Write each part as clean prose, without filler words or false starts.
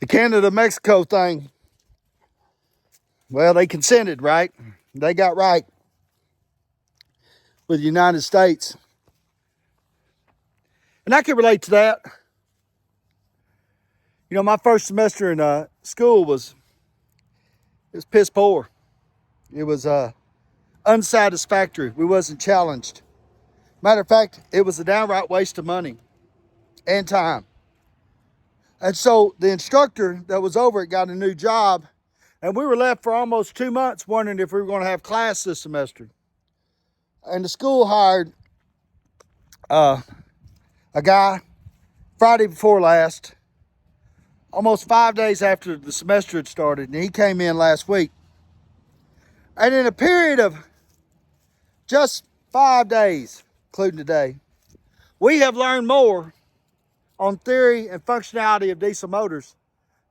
The Canada-Mexico thing, well, they consented, right? They got right with the United States. And I can relate to that. You know, my first semester in school was piss poor. It was unsatisfactory. We wasn't challenged. Matter of fact, it was a downright waste of money and time. And so the instructor that was over it got a new job, and we were left for almost 2 months wondering if we were going to have class this semester. And the school hired a guy Friday before last, almost 5 days after the semester had started, and he came in last week. And in a period of just 5 days, including today, we have learned more on theory and functionality of diesel motors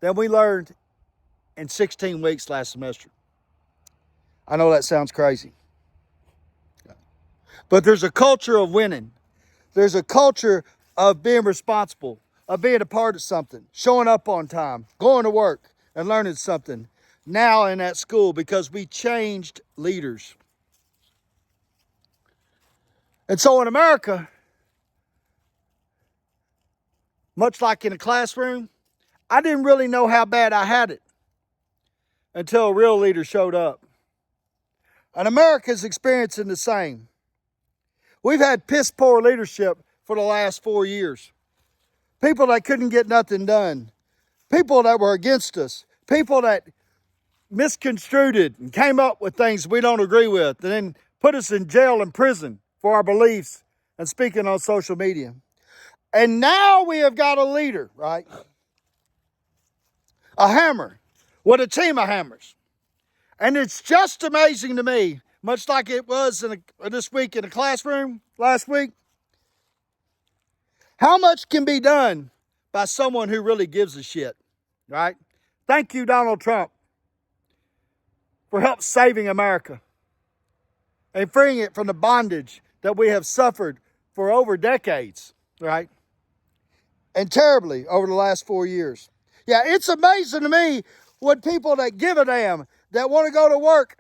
than we learned in 16 weeks last semester. I know that sounds crazy. But there's a culture of winning. There's a culture of being responsible, of being a part of something, showing up on time, going to work, and learning something now in that school because we changed leaders. And so in America, much like in a classroom, I didn't really know how bad I had it until a real leader showed up. And America's experiencing the same. We've had piss poor leadership for the last 4 years. People that couldn't get nothing done. People that were against us. People that misconstrued it and came up with things we don't agree with and then put us in jail and prison for our beliefs and speaking on social media. And now we have got a leader, right? A hammer with a team of hammers. And it's just amazing to me, much like it was this week in a classroom last week, how much can be done by someone who really gives a shit, right? Thank you, Donald Trump, for help saving America and freeing it from the bondage that we have suffered for over decades, right? And terribly over the last 4 years. Yeah, it's amazing to me what people that give a damn, that want to go to work,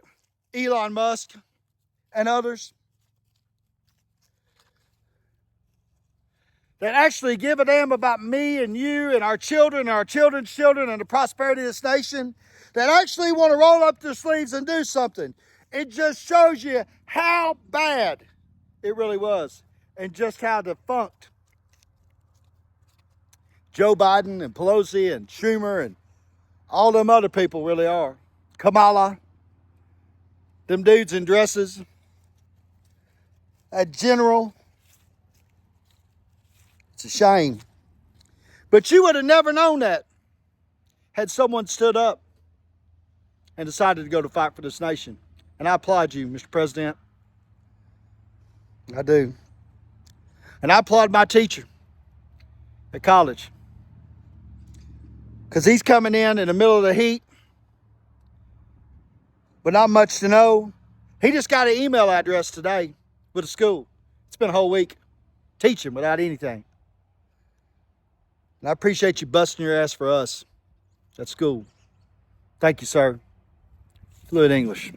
Elon Musk and others, that actually give a damn about me and you and our children and our children's children and the prosperity of this nation, that actually want to roll up their sleeves and do something. It just shows you how bad it really was and just how defunct Joe Biden and Pelosi and Schumer and all them other people really are. Kamala, them dudes in dresses, that general. It's a shame. But you would have never known that had someone stood up and decided to go to fight for this nation. And I applaud you, Mr. President. I do. And I applaud my teacher at college. Because he's coming in the middle of the heat with not much to know. He just got an email address today with a school. It's been a whole week teaching without anything. And I appreciate you busting your ass for us at school. Thank you, sir. Fluent English.